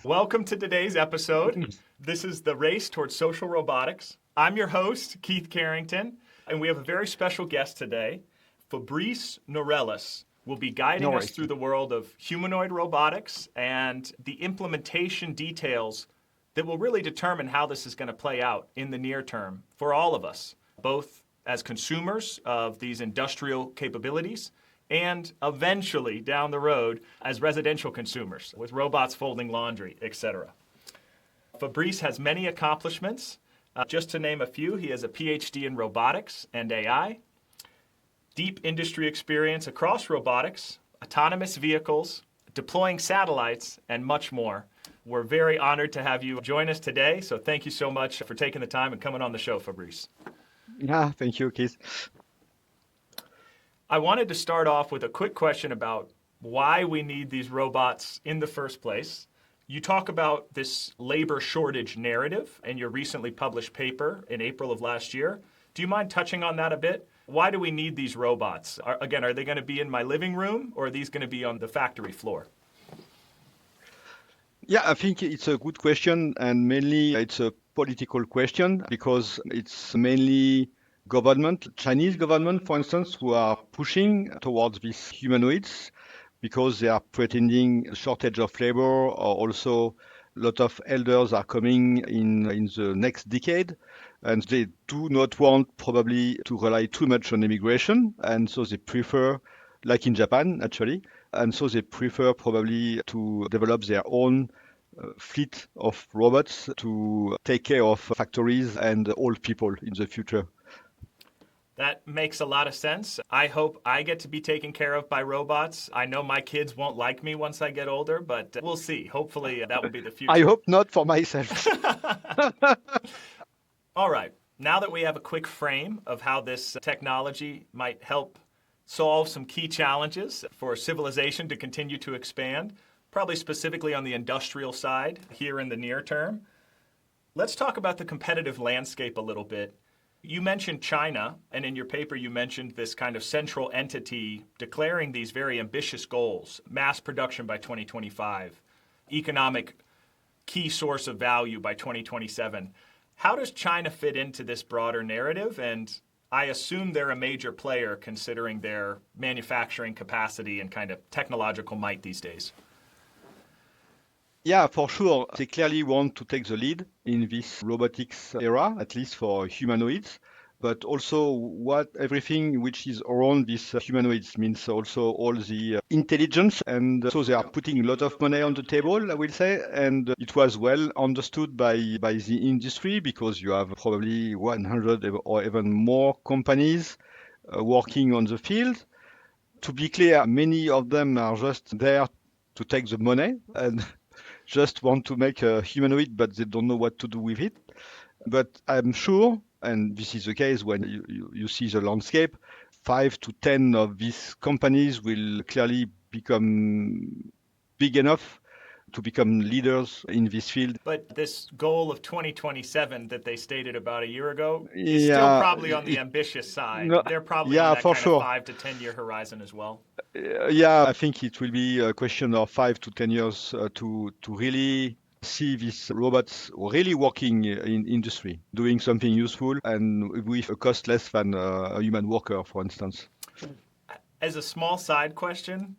Welcome to today's episode. This is the race towards social robotics. I'm your host, Keith Carrington, and we have a very special guest today. Fabrice Noreils will be guiding us through the world of humanoid robotics and the implementation details that will really determine how this is going to play out in the near term for all of us, both as consumers of these industrial capabilities and eventually down the road as residential consumers with robots folding laundry, etc. Fabrice has many accomplishments. Just to name a few, he has a PhD in robotics and AI, deep industry experience across robotics, autonomous vehicles, deploying satellites, and much more. We're very honored to have you join us today, so thank you so much for taking the time and coming on the show, Fabrice. Yeah, thank you, Keith. I wanted to start off with a quick question about why we need these robots in the first place. You talk about this labor shortage narrative in your recently published paper in April of last year. Do you mind touching on that a bit? Why do we need these robots? Are they going to be in my living room, or are these going to be on the factory floor? Yeah, I think it's a good question, and mainly it's a political question because it's mainly Chinese government, for instance, who are pushing towards these humanoids because they are pretending a shortage of labor, or also a lot of elders are coming in the next decade, and they do not want probably to rely too much on immigration, and so they prefer, like in Japan actually, and so they prefer probably to develop their own fleet of robots to take care of factories and old people in the future. That makes a lot of sense. I hope I get to be taken care of by robots. I know my kids won't like me once I get older, but we'll see. Hopefully that will be the future. I hope not for myself. All right. Now that we have a quick frame of how this technology might help solve some key challenges for civilization to continue to expand, probably specifically on the industrial side here in the near term, let's talk about the competitive landscape a little bit. You mentioned China, and in your paper you mentioned this kind of central entity declaring these very ambitious goals: mass production by 2025, economic key source of value by 2027. How does China fit into this broader narrative? And I assume they're a major player considering their manufacturing capacity and kind of technological might these days. Yeah, for sure. They clearly want to take the lead in this robotics era, at least for humanoids, but also everything which is around these humanoids means also all the intelligence. And so they are putting a lot of money on the table, I will say. And it was well understood by the industry because you have probably 100 or even more companies working on the field. To be clear, many of them are just there to take the money and just want to make a humanoid, but they don't know what to do with it. But I'm sure, and this is the case when you see the landscape, 5 to 10 of these companies will clearly become big enough to become leaders in this field. But this goal of 2027 that they stated about a year ago is still probably on the ambitious side. No, They're probably on that for kind sure. of 5 to 10 year horizon as well. Yeah, I think it will be a question of 5 to 10 years to really see these robots really working in industry, doing something useful and with a cost less than a human worker, for instance. As a small side question,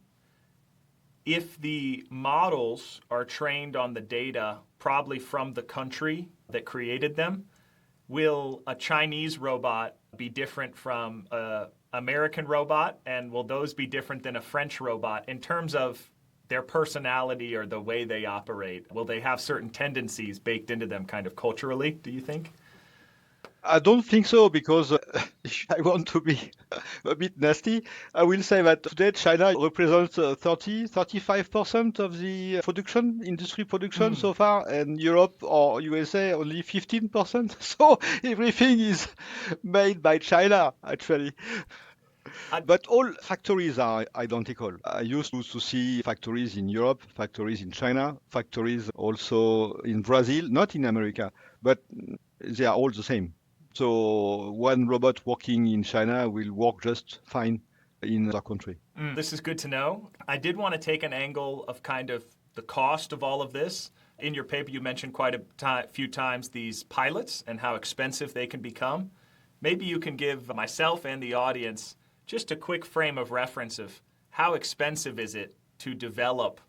if the models are trained on the data probably from the country that created them, will a Chinese robot be different from an American robot? And will those be different than a French robot in terms of their personality or the way they operate? Will they have certain tendencies baked into them kind of culturally, do you think? I don't think so, because if I want to be a bit nasty, I will say that today China represents 35% of the industry production so far, and Europe or USA only 15%. So everything is made by China, actually. But all factories are identical. I used to see factories in Europe, factories in China, factories also in Brazil, not in America, but they are all the same. So one robot working in China will work just fine in other country. This is good to know. I did want to take an angle of kind of the cost of all of this. In your paper, you mentioned quite a few times these pilots and how expensive they can become. Maybe you can give myself and the audience just a quick frame of reference of how expensive is it to develop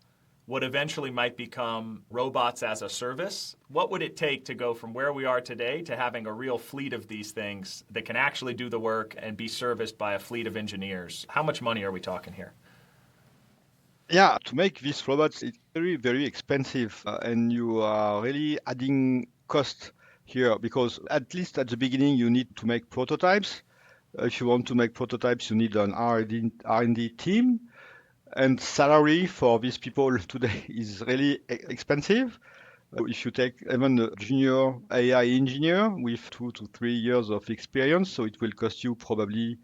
what eventually might become robots as a service. What would it take to go from where we are today to having a real fleet of these things that can actually do the work and be serviced by a fleet of engineers? How much money are we talking here? Yeah, to make these robots, it's very, very expensive, and you are really adding cost here because at least at the beginning you need to make prototypes. If you want to make prototypes, you need an R&D team, and salary for these people today is really expensive. If you take even a junior AI engineer with 2 to 3 years of experience, so it will cost you probably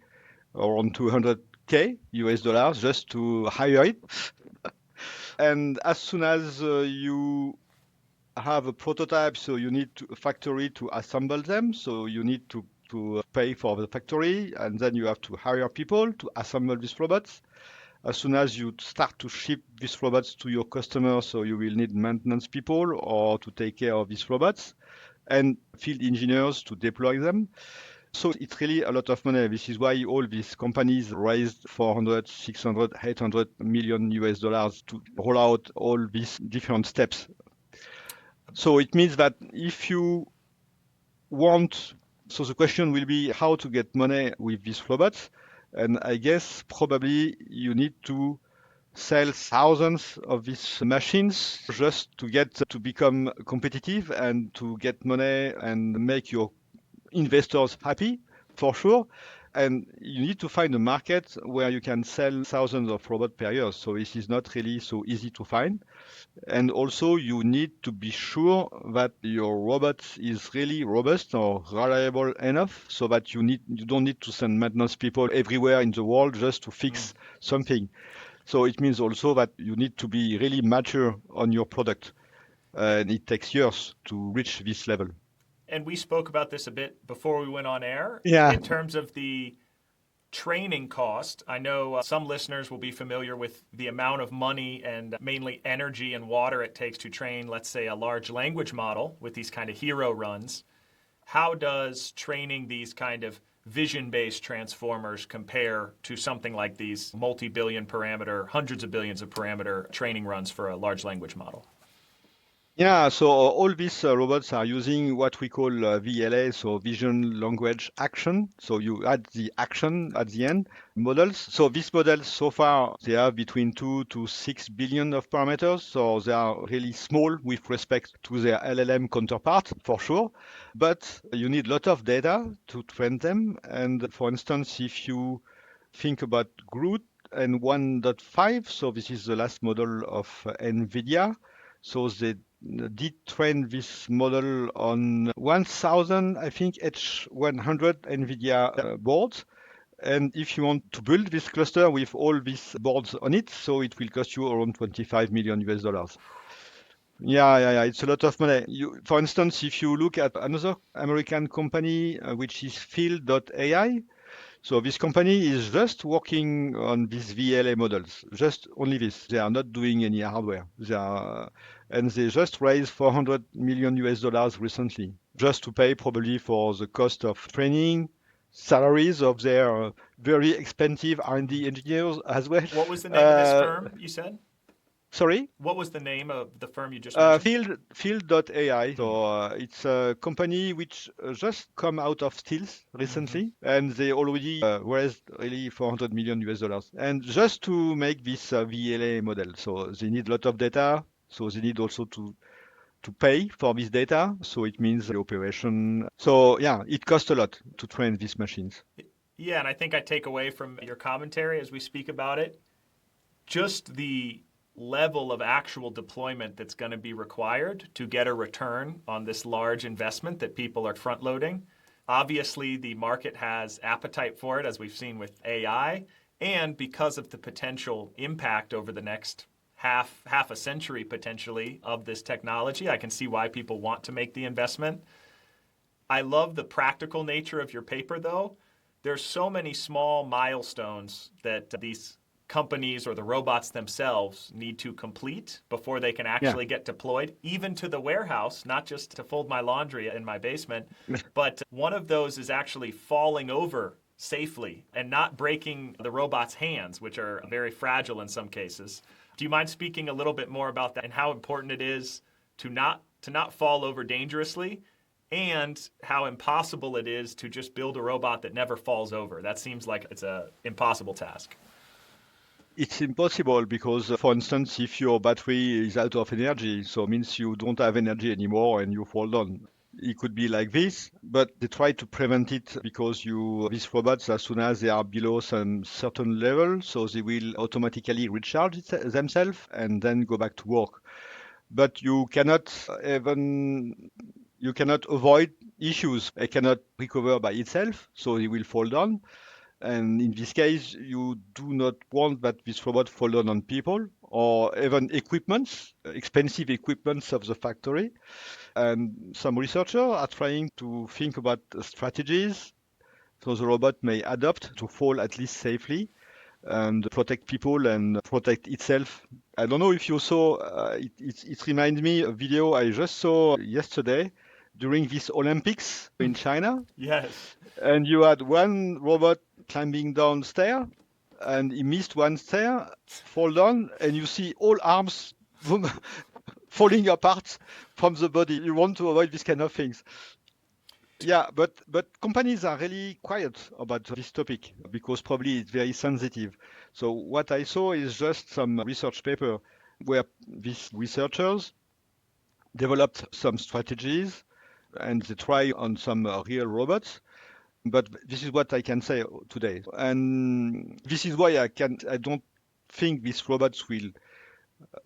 around 200K US dollars just to hire it. And as soon as you have a prototype, so you need a factory to assemble them. So you need to pay for the factory, and then you have to hire people to assemble these robots. As soon as you start to ship these robots to your customers, so you will need maintenance people or to take care of these robots and field engineers to deploy them. So it's really a lot of money. This is why all these companies raised 400, 600, 800 million US dollars to roll out all these different steps. So it means that if you so the question will be how to get money with these robots. And I guess probably you need to sell thousands of these machines just to get to become competitive and to get money and make your investors happy, for sure. And you need to find a market where you can sell thousands of robots per year. So this is not really so easy to find. And also you need to be sure that your robot is really robust or reliable enough so that you don't need to send maintenance people everywhere in the world just to fix something. So it means also that you need to be really mature on your product. And it takes years to reach this level. And we spoke about this a bit before we went on air. Yeah. In terms of the training cost, I know some listeners will be familiar with the amount of money and mainly energy and water it takes to train, let's say, a large language model with these kind of hero runs. How does training these kind of vision-based transformers compare to something like these multi-billion parameter, hundreds of billions of parameter training runs for a large language model? Yeah, so all these robots are using what we call VLA, so Vision Language Action. So you add the action at the end models. So these models so far, they have between 2 to 6 billion of parameters. So they are really small with respect to their LLM counterpart, for sure. But you need a lot of data to train them. And for instance, if you think about Groot and 1.5, so this is the last model of NVIDIA. So they did train this model on 1,000, I think, H100 NVIDIA boards. And if you want to build this cluster with all these boards on it, so it will cost you around 25 million US dollars. Yeah. It's a lot of money. For instance, if you look at another American company, which is Field.ai, so this company is just working on these VLA models, just only this. They are not doing any hardware. And they just raised 400 million US dollars recently, just to pay probably for the cost of training, salaries of their very expensive R&D engineers as well. What was the name of this firm you said? Sorry? What was the name of the firm you just mentioned? Field.ai. So it's a company which just come out of stealth recently, and they already raised really 400 million US dollars. And just to make this VLA model, so they need a lot of data. So they need also to pay for this data. So it means the operation. So yeah, it costs a lot to train these machines. Yeah, and I think I take away from your commentary as we speak about it, just the level of actual deployment that's going to be required to get a return on this large investment that people are front loading. Obviously, the market has appetite for it, as we've seen with AI, and because of the potential impact over the next half a century potentially of this technology, I can see why people want to make the investment. I love the practical nature of your paper, though. There's so many small milestones that these companies or the robots themselves need to complete before they can actually get deployed, even to the warehouse, not just to fold my laundry in my basement. But one of those is actually falling over safely and not breaking the robot's hands, which are very fragile in some cases. Do you mind speaking a little bit more about that and how important it is to not fall over dangerously, and how impossible it is to just build a robot that never falls over? That seems like it's an impossible task. It's impossible because, for instance, if your battery is out of energy, so it means you don't have energy anymore and you fall down. It could be like this, but they try to prevent it because these robots, as soon as they are below some certain level, so they will automatically recharge themselves and then go back to work. But you cannot avoid issues. It cannot recover by itself, so it will fall down. And in this case, you do not want that this robot fall down on people or even equipments, expensive equipments of the factory. And some researchers are trying to think about strategies so the robot may adapt to fall at least safely and protect people and protect itself. I don't know if you saw, it reminds me of a video I just saw yesterday during this Olympics in China. Yes. And you had one robot climbing down stair, and he missed one stair, fall down, and you see all arms falling apart from the body. You want to avoid these kind of things. Yeah, but companies are really quiet about this topic because probably it's very sensitive. So what I saw is just some research paper where these researchers developed some strategies and they try on some real robots. But this is what I can say today. And this is why I don't think these robots will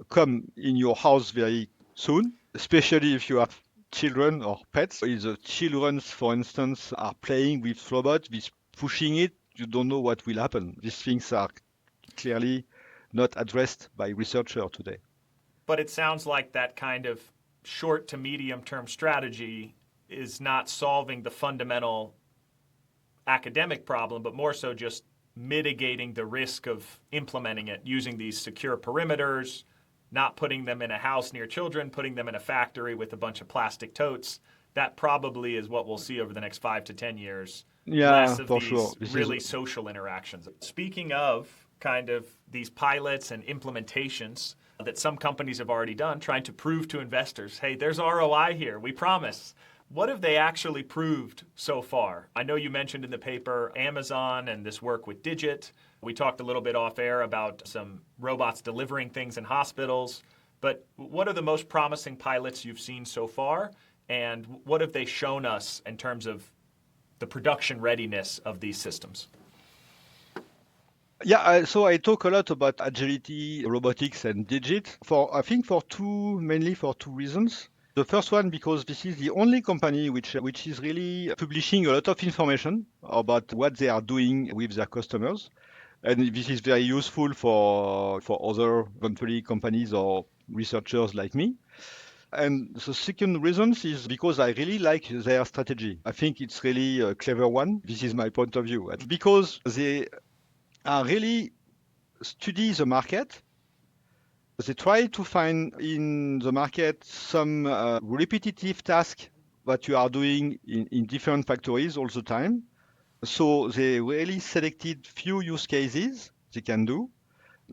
come in your house very soon, especially if you have children or pets. If the children, for instance, are playing with robots, with pushing it, you don't know what will happen. These things are clearly not addressed by researchers today. But it sounds like that kind of short to medium term strategy is not solving the fundamental academic problem, but more so just mitigating the risk of implementing it using these secure perimeters, not putting them in a house near children, putting them in a factory with a bunch of plastic totes. That probably is what we'll see over the next 5 to 10 years. Yeah, less of for these sure. really social interactions. Speaking of kind of these pilots and implementations that some companies have already done, trying to prove to investors, hey, there's ROI here, we promise. What have they actually proved so far? I know you mentioned in the paper Amazon and this work with Digit. We talked a little bit off air about some robots delivering things in hospitals. But what are the most promising pilots you've seen so far? And what have they shown us in terms of the production readiness of these systems? Yeah, so I talk a lot about agility, robotics, and Digit I think mainly for two reasons. The first one, because this is the only company which is really publishing a lot of information about what they are doing with their customers. And this is very useful for other eventually companies or researchers like me. And the second reason is because I really like their strategy. I think it's really a clever one. This is my point of view. Because they are really study the market. They try to find in the market some repetitive task that you are doing in different factories all the time. So they really selected few use cases they can do.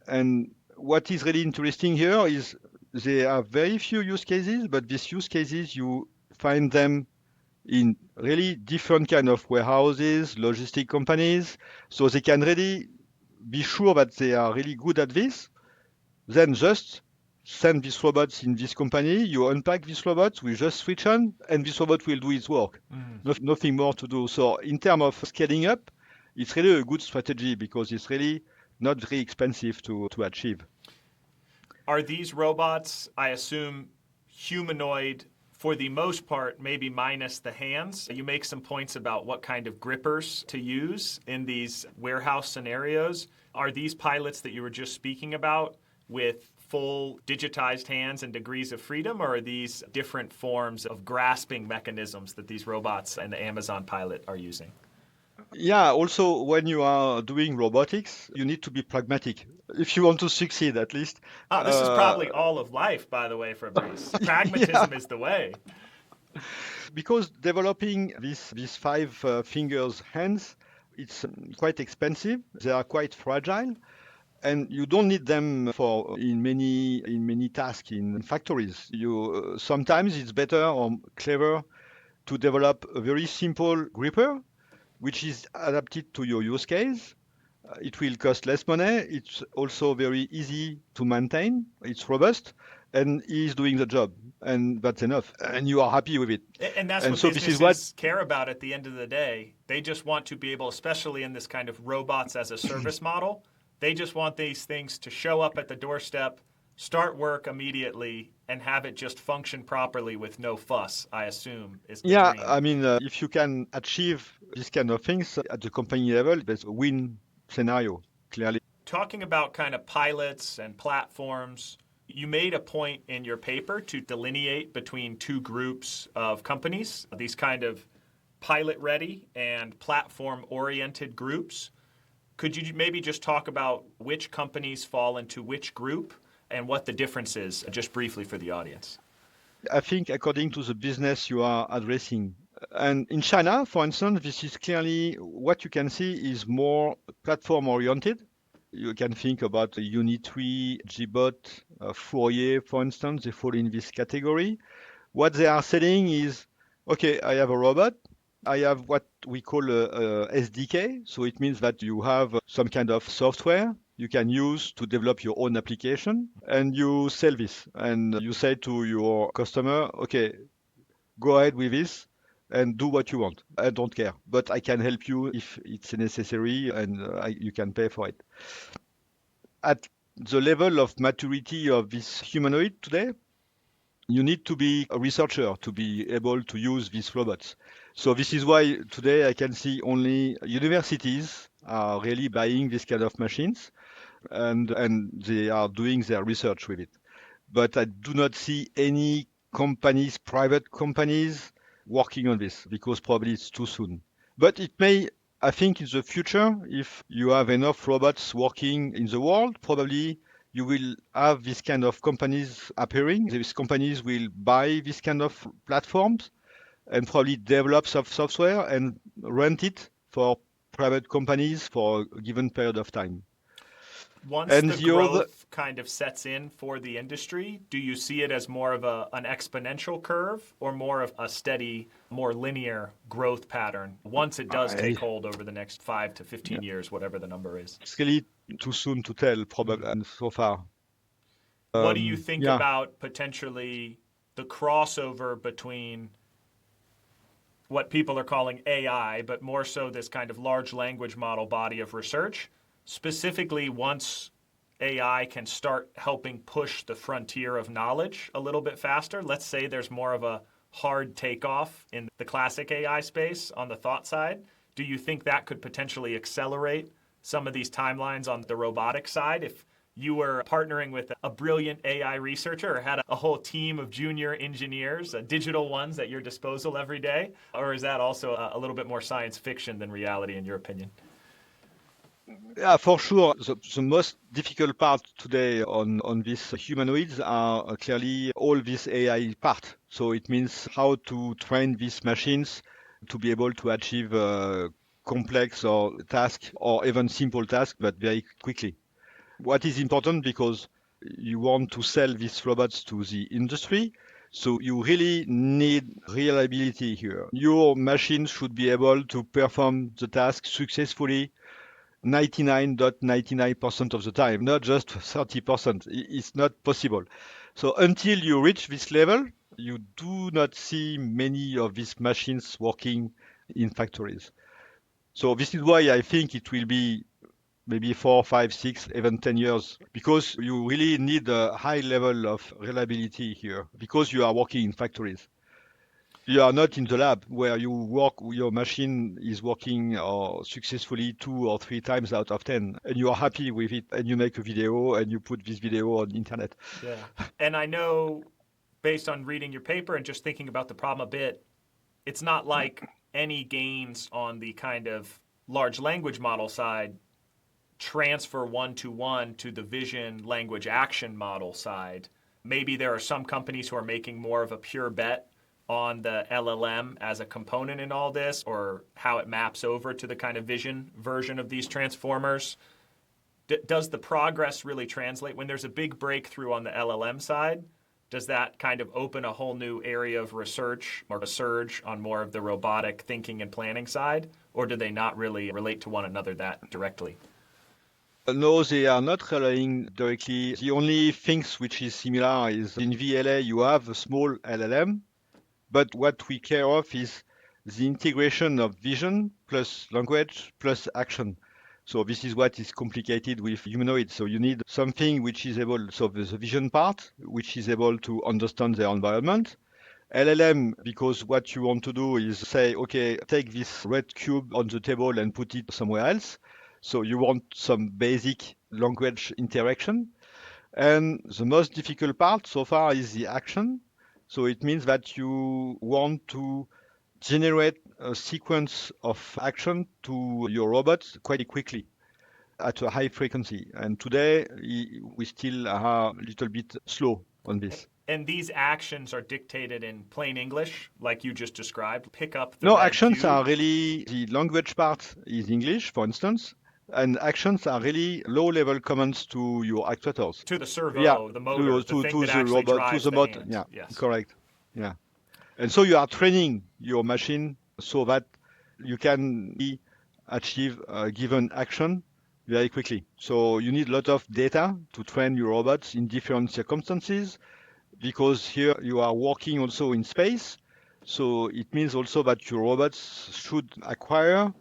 And what is really interesting here is they have very few use cases, but these use cases, you find them in really different kind of warehouses, logistic companies. So they can really be sure that they are really good at this. Then just send these robots in this company, you unpack these robots, we just switch on, and this robot will do its work. Nothing more to do. So in terms of scaling up, it's really a good strategy because it's really not very expensive to achieve. Are these robots, I assume, humanoid for the most part, maybe minus the hands? You make some points about what kind of grippers to use in these warehouse scenarios. Are these pilots that you were just speaking about with full digitized hands and degrees of freedom, or are these different forms of grasping mechanisms that these robots and the Amazon pilot are using? Yeah, also when you are doing robotics, you need to be pragmatic if you want to succeed at least. This is Uh, probably all of life, by the way, Fabrice. yeah, Pragmatism is the way. because developing these five fingers hands, it's quite expensive. They are quite fragile, and you don't need them for in many tasks in factories. You sometimes it's better or clever to develop a very simple gripper which is adapted to your use case. It will cost less money. It's also very easy to maintain. It's robust and is doing the job. And that's enough. And you are happy with it. And that's And what so this is what, businesses care about at the end of the day. They just want to be able, especially in this kind of robots as a service model, they just want these things to show up at the doorstep, start work immediately, and have it just function properly with no fuss, I assume, is the yeah, dream. I mean, if you can achieve these kind of things at the company level, there's a win scenario, clearly. Talking about kind of pilots and platforms, you made a point in your paper to delineate between two groups of companies, these kind of pilot ready and platform oriented groups. Could you maybe just talk about which companies fall into which group and what the difference is, just briefly for the audience? I think according to the business you are addressing. And in China, for instance, this is clearly what you can see is more platform oriented. You can think about Unitree, Gbot, Fourier, for instance, they fall in this category. What they are selling is, okay, I have a robot. I have what we call a SDK. So it means that you have some kind of software you can use to develop your own application and you sell this. And you say to your customer, okay, go ahead with this and do what you want. I don't care, but I can help you if it's necessary and you can pay for it. At the level of maturity of this humanoid today, you need to be a researcher to be able to use these robots. So this is why today I can see only universities are really buying this kind of machines and they are doing their research with it. But I do not see any companies, private companies, working on this because probably it's too soon. But it may, I think, in the future, if you have enough robots working in the world, probably you will have this kind of companies appearing. These companies will buy this kind of platforms and probably develop software and rent it for private companies for a given period of time. Once And the the other, growth kind of sets in for the industry, do you see it as more of an exponential curve or more of a steady, more linear growth pattern once it does take I, hold over the next 5 to yeah, 15 years, whatever the number is? it's really too soon to tell, probably, Mhm. and so far. What do you think Yeah, about potentially the crossover between what people are calling AI, but more so this kind of large language model body of research, specifically once AI can start helping push the frontier of knowledge a little bit faster? Let's say there's more of a hard takeoff in the classic AI space on the thought side. Do you think that could potentially accelerate some of these timelines on the robotic side if you were partnering with a brilliant AI researcher or had a whole team of junior engineers, digital ones at your disposal every day? Or is that also a little bit more science fiction than reality, in your opinion? yeah, for sure. The most difficult part today on these humanoids are clearly all this AI part. So it means how to train these machines to be able to achieve complex or task or even simple tasks, but very quickly. What is important because you want to sell these robots to the industry, so you really need reliability here. Your machine should be able to perform the task successfully 99.99% of the time, not just 30%. It's not possible. So until you reach this level, you do not see many of these machines working in factories. So this is why I think it will be maybe 4, 5, 6, even 10 years, because you really need a high level of reliability here, because you are working in factories. You are not in the lab where you work, your machine is working successfully 2 or 3 times out of 10, and you are happy with it, and you make a video and you put this video on the internet. Yeah. And I know, based on reading your paper and just thinking about the problem a bit, it's not like any gains on the kind of large language model side transfer one-to-one to the vision language action model side. Maybe there are some companies who are making more of a pure bet on the LLM as a component in all this, or how it maps over to the kind of vision version of these transformers. Does the progress really translate? When there's a big breakthrough on the LLM side, does that kind of open a whole new area of research or a surge on more of the robotic thinking and planning side? Or do they not really relate to one another that directly? No, they are not relying directly. The only things which is similar is in VLA you have a small LLM, but what we care of is the integration of vision plus language plus action. So this is what is complicated with humanoids. So you need something which is able, so there's a vision part, which is able to understand their environment. LLM, because what you want to do is say, okay, take this red cube on the table and put it somewhere else. So you want some basic language interaction. And the most difficult part so far is the action. So it means that you want to generate a sequence of action to your robot quite quickly at a high frequency. And today we still are a little bit slow on this. And these actions are dictated in plain English, like you just described. Pick up the No, red actions cube. are really, the language part is English, for instance, and actions are really low-level commands to your actuators. To the servo, Yeah, the motor, the thing that the actually robot, drives to the motor. hand. Yeah, Yes. correct. Yeah. And so you are training your machine so that you can achieve a given action very quickly. So you need a lot of data to train your robots in different circumstances, because here you are working also in space. So it means also that your robots should acquire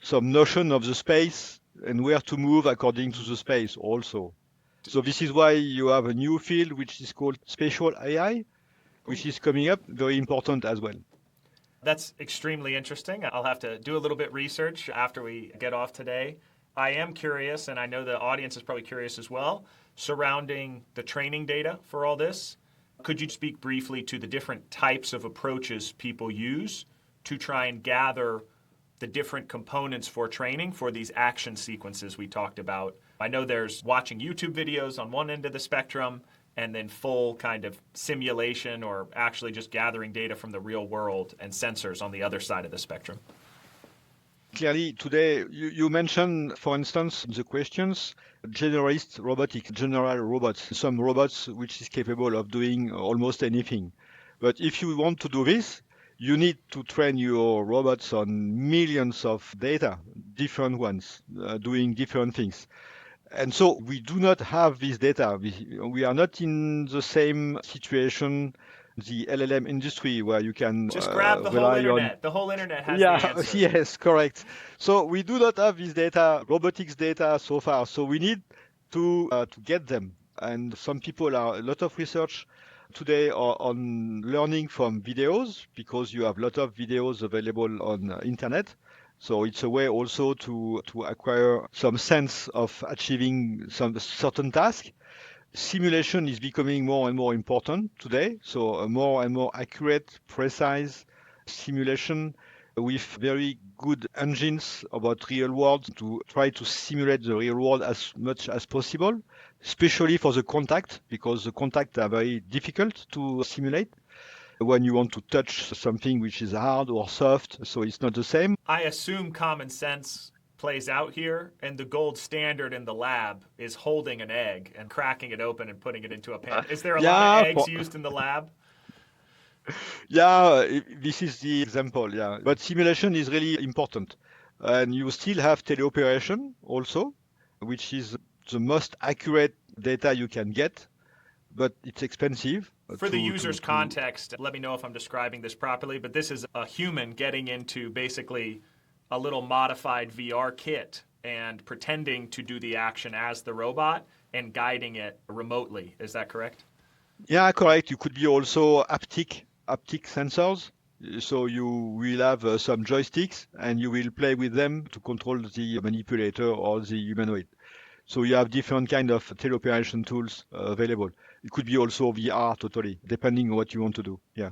some notion of the space and where to move according to the space also. So this is why you have a new field which is called Spatial AI, which is coming up, very important as well. That's extremely interesting. I'll have to do a little bit research after we get off today. I am curious, and I know the audience is probably curious as well, surrounding the training data for all this. Could you speak briefly to the different types of approaches people use to try and gather the different components for training for these action sequences we talked about? I know there's watching YouTube videos on one end of the spectrum, and then full kind of simulation or actually just gathering data from the real world and sensors on the other side of the spectrum. Clearly, today, you mentioned, for instance, in the questions, generalist robotics, general robots, some robots which is capable of doing almost anything. But if you want to do this, you need to train your robots on millions of data, different ones, doing different things. And so we do not have this data. We are not in the same situation, the LLM industry, where you can just grab the whole rely on. internet. The whole internet has Yeah, the answer. yes, correct. So we do not have this data, robotics data so far. So we need to get them. And some people are a lot of research today on learning from videos, because you have a lot of videos available on internet. So it's a way also to acquire some sense of achieving some certain task. Simulation is becoming more and more important today. So a more and more accurate, precise simulation with very good engines about real world to try to simulate the real world as much as possible, especially for the contact, because the contact are very difficult to simulate when you want to touch something which is hard or soft, so it's not the same. I assume common sense plays out here, and the gold standard in the lab is holding an egg and cracking it open and putting it into a pan. Is there a lot of eggs used in the lab? Yeah, this is the example, yeah. But simulation is really important. And you still have teleoperation also, which is the most accurate data you can get, but it's expensive. For the user's context, let me know if I'm describing this properly, but this is a human getting into basically a little modified VR kit and pretending to do the action as the robot and guiding it remotely. Is that correct? Yeah, correct. You could be also haptic sensors. So you will have some joysticks and you will play with them to control the manipulator or the humanoid. So you have different kind of teleoperation tools available. It could be also VR totally, depending on what you want to do. Yeah.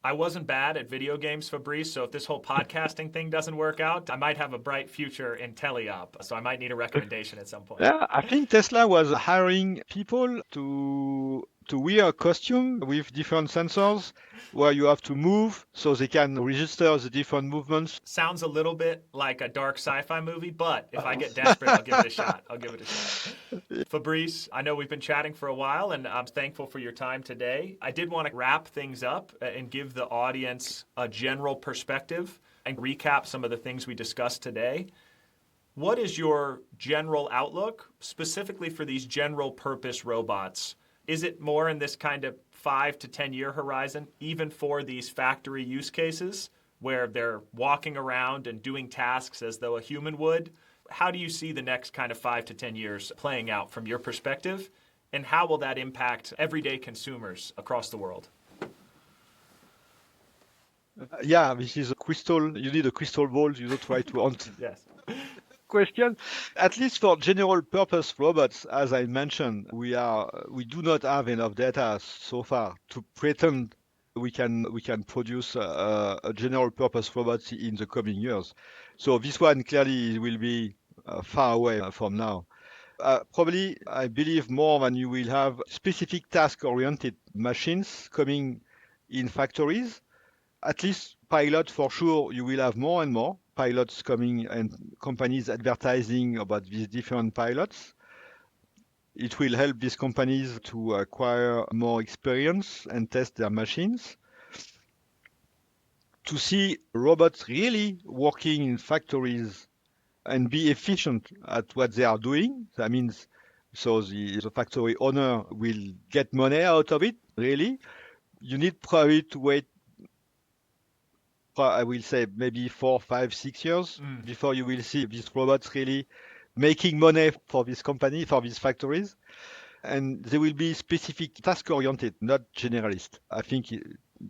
I wasn't bad at video games, Fabrice, so if this whole podcasting thing doesn't work out, I might have a bright future in tele-op, so I might need a recommendation at some point. Yeah, I think Tesla was hiring people to wear a costume with different sensors where you have to move so they can register the different movements. Sounds a little bit like a dark sci-fi movie, but if I get desperate, I'll give it a shot. Fabrice, I know we've been chatting for a while, and I'm thankful for your time today. I did want to wrap things up and give the audience a general perspective and recap some of the things we discussed today. What is your general outlook, specifically for these general purpose robots? Is it more in this kind of 5 to 10 year horizon, even for these factory use cases where they're walking around and doing tasks as though a human would? How do you see the next kind of 5 to 10 years playing out from your perspective? And how will that impact everyday consumers across the world? Yeah, this is a crystal. You need a crystal ball, try to answer. Yes. Question. At least for general purpose robots, as I mentioned, we do not have enough data so far to pretend we can produce a general purpose robot in the coming years. So this one clearly will be far away from now. Probably, I believe more when you will have specific task-oriented machines coming in factories. At least pilot for sure, you will have more and more pilots coming and companies advertising about these different pilots. It will help these companies to acquire more experience and test their machines. To see robots really working in factories and be efficient at what they are doing, that means so the factory owner will get money out of it, really. You need probably to wait, I will say maybe 4, 5, 6 years before you will see these robots really making money for this company, for these factories. And they will be specific task-oriented, not generalist. I think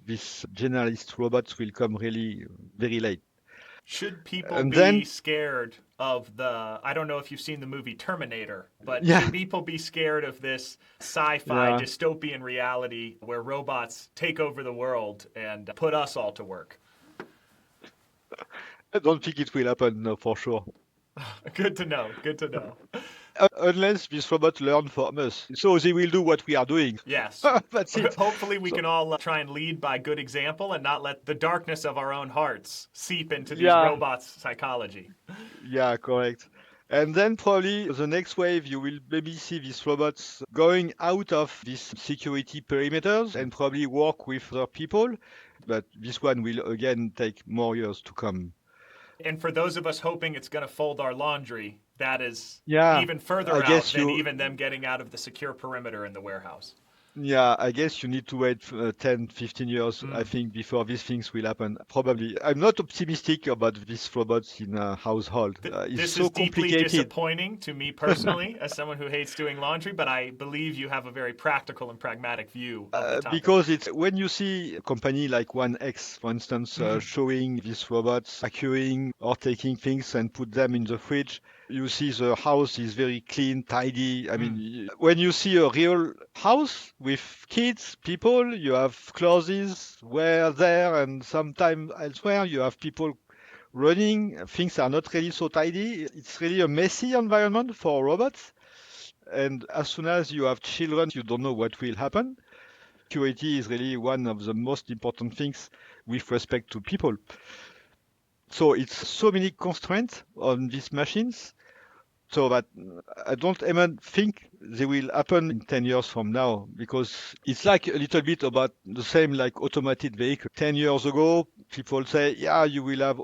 these generalist robots will come really very late. Should people be scared of I don't know if you've seen the movie Terminator, but should people be scared of this sci-fi dystopian reality where robots take over the world and put us all to work? I don't think it will happen, no, for sure. Good to know. Unless these robots learn from us. So they will do what we are doing. Yes. That's it. Hopefully we can all try and lead by good example and not let the darkness of our own hearts seep into these robots' psychology. Yeah, correct. And then probably the next wave, you will maybe see these robots going out of these security perimeters and probably work with other people. But this one will again take more years to come. And for those of us hoping it's going to fold our laundry, that is even further out than even them getting out of the secure perimeter in the warehouse. Yeah, I guess you need to wait 10, 15 years, I think, before these things will happen. Probably. I'm not optimistic about these robots in a household. This is deeply disappointing to me personally, as someone who hates doing laundry, but I believe you have a very practical and pragmatic view of the topic. Because it's when you see a company like 1X, for instance, showing these robots vacuuming or taking things and put them in the fridge, you see the house is very clean, tidy. I mean, when you see a real house with kids, people, you have clothes where there and sometime elsewhere, you have people running. Things are not really so tidy. It's really a messy environment for robots. And as soon as you have children, you don't know what will happen. Security is really one of the most important things with respect to people. So it's so many constraints on these machines, so that I don't even think they will happen in 10 years from now, because it's like a little bit about the same like automated vehicle. 10 years ago, people say, yeah, you will have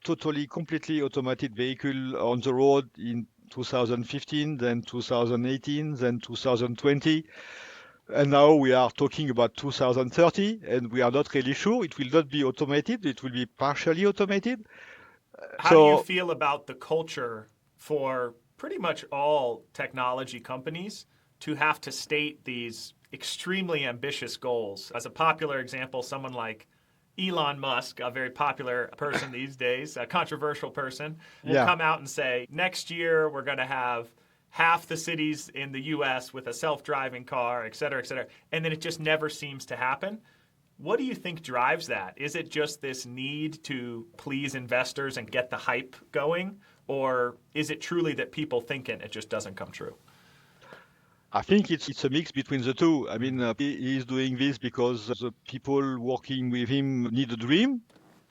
totally, completely automated vehicle on the road in 2015, then 2018, then 2020. And now we are talking about 2030, and we are not really sure. It will not be automated. It will be partially automated. How do you feel about the culture for pretty much all technology companies to have to state these extremely ambitious goals? As a popular example, someone like Elon Musk, a very popular person these days, a controversial person, will come out and say, next year we're going to have half the cities in the U.S. with a self-driving car, et cetera, and then it just never seems to happen. What do you think drives that? Is it just this need to please investors and get the hype going? Or is it truly that people think it just doesn't come true? I think it's a mix between the two. I mean, he is doing this because the people working with him need a dream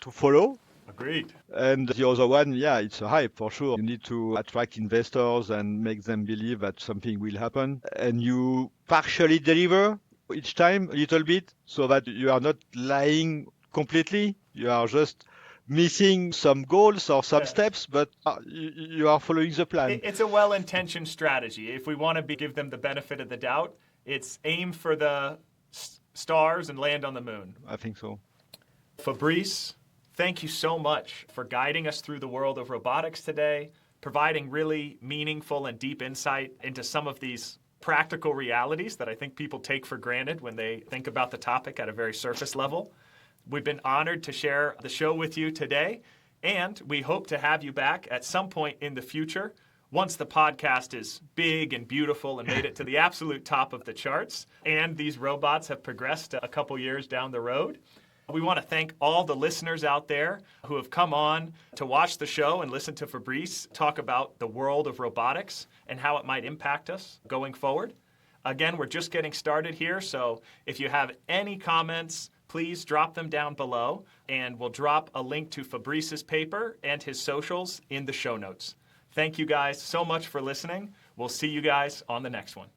to follow. Agreed. And the other one, yeah, it's a hype for sure. You need to attract investors and make them believe that something will happen. And you partially deliver each time a little bit so that you are not lying completely. You are just missing some goals or some steps, but you are following the plan. It's a well-intentioned strategy. If we want to give them the benefit of the doubt, it's aim for the stars and land on the moon. I think so. Fabrice, thank you so much for guiding us through the world of robotics today, providing really meaningful and deep insight into some of these practical realities that I think people take for granted when they think about the topic at a very surface level. We've been honored to share the show with you today, and we hope to have you back at some point in the future once the podcast is big and beautiful and made it to the absolute top of the charts, and these robots have progressed a couple years down the road. We want to thank all the listeners out there who have come on to watch the show and listen to Fabrice talk about the world of robotics and how it might impact us going forward. Again, we're just getting started here, so if you have any comments, please drop them down below, and we'll drop a link to Fabrice's paper and his socials in the show notes. Thank you guys so much for listening. We'll see you guys on the next one.